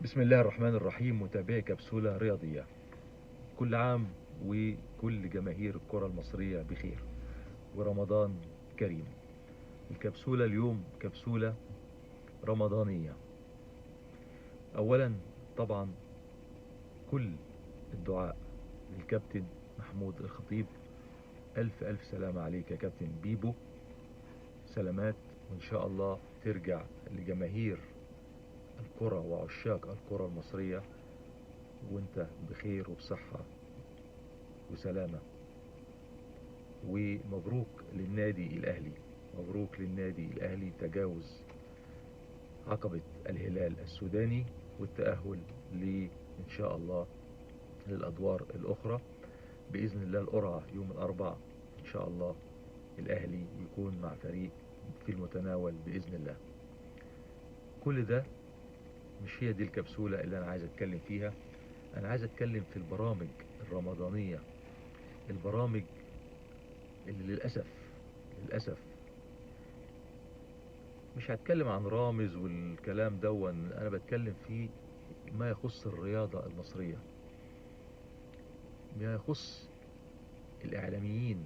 بسم الله الرحمن الرحيم. متابعي كبسولة رياضية، كل عام وكل جماهير الكرة المصرية بخير ورمضان كريم. الكبسولة اليوم كبسولة رمضانية. أولا طبعا كل الدعاء للكابتن محمود الخطيب. ألف ألف سلامة عليك يا كابتن بيبو، سلامات، وإن شاء الله ترجع لجماهير الكرة وعشاق الكرة المصرية وانت بخير وبصحة وسلامة. ومبروك للنادي الأهلي، مبروك للنادي الأهلي تجاوز عقبة الهلال السوداني والتأهل إن شاء الله للأدوار الأخرى بإذن الله. القرعة يوم الأربعاء إن شاء الله الأهلي يكون مع فريق في المتناول بإذن الله. كل ده مش هي دي الكبسولة اللي أنا عايز أتكلم فيها. أنا عايز أتكلم في البرامج الرمضانية، البرامج اللي للأسف مش هتكلم عن رامز والكلام دون. انا بتكلم في ما يخص الرياضة المصرية، ما يخص الاعلاميين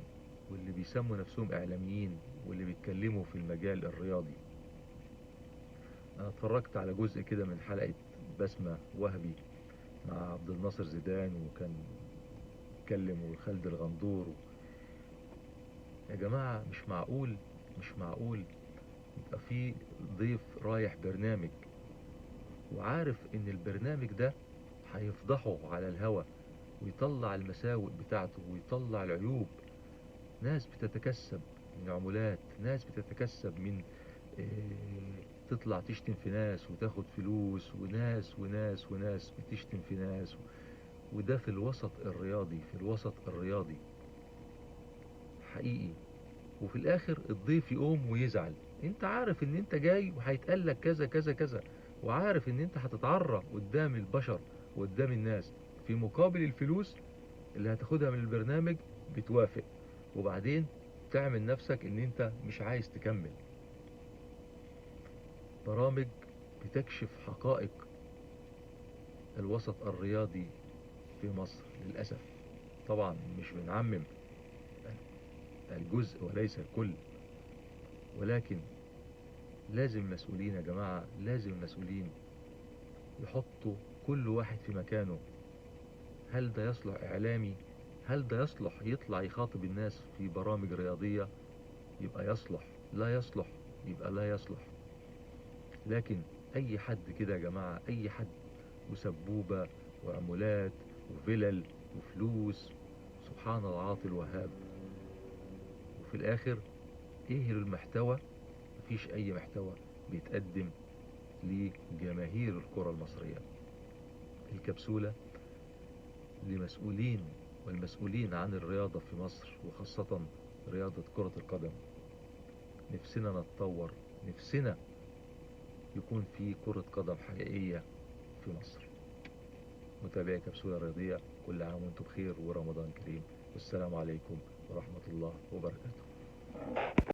واللي بيسموا نفسهم اعلاميين واللي بيتكلموا في المجال الرياضي. انا اتفرجت على جزء كده من حلقة بسمة وهبي مع عبد الناصر زيدان، وكان اتكلم وخالد الغندور. يا جماعة مش معقول يبقى في ضيف رايح برنامج وعارف ان البرنامج ده هيفضحه على الهوا ويطلع المساوئ بتاعته ويطلع العيوب. ناس بتتكسب من عمولات، ناس بتتكسب من تطلع تشتم في ناس وتاخد فلوس، وناس بتشتم في ناس. وده في الوسط الرياضي، حقيقي. وفي الاخر الضيف يقوم ويزعل. انت عارف ان انت جاي وهيتقال لك كذا كذا كذا، وعارف ان انت هتتعرى قدام البشر وقدام الناس، في مقابل الفلوس اللي هتاخدها من البرنامج بتوافق، وبعدين تعمل نفسك ان انت مش عايز تكمل. برامج بتكشف حقائق الوسط الرياضي في مصر للأسف. طبعا مش بنعمم، الجزء وليس الكل، ولكن لازم مسؤولين يا جماعة، لازم مسؤولين يحطوا كل واحد في مكانه. هل ده يصلح إعلامي؟ هل ده يصلح يطلع يخاطب الناس في برامج رياضية؟ يبقى يصلح. لا يصلح يبقى لا يصلح. لكن أي حد كده يا جماعة، أي حد، وسبوبة وعمولات وفلل وفلوس، سبحان العاطي الوهاب. وفي الآخر إيه المحتوى؟ مفيش أي محتوى بيتقدم لجماهير الكرة المصرية. الكبسولة لمسؤولين والمسؤولين عن الرياضة في مصر، وخاصة رياضة كرة القدم. نفسنا نتطور، نفسنا يكون في كرة قدم حقيقية في مصر. متابعي كبسولة رياضية، كل عام وانتم بخير ورمضان كريم، والسلام عليكم ورحمة الله وبركاته.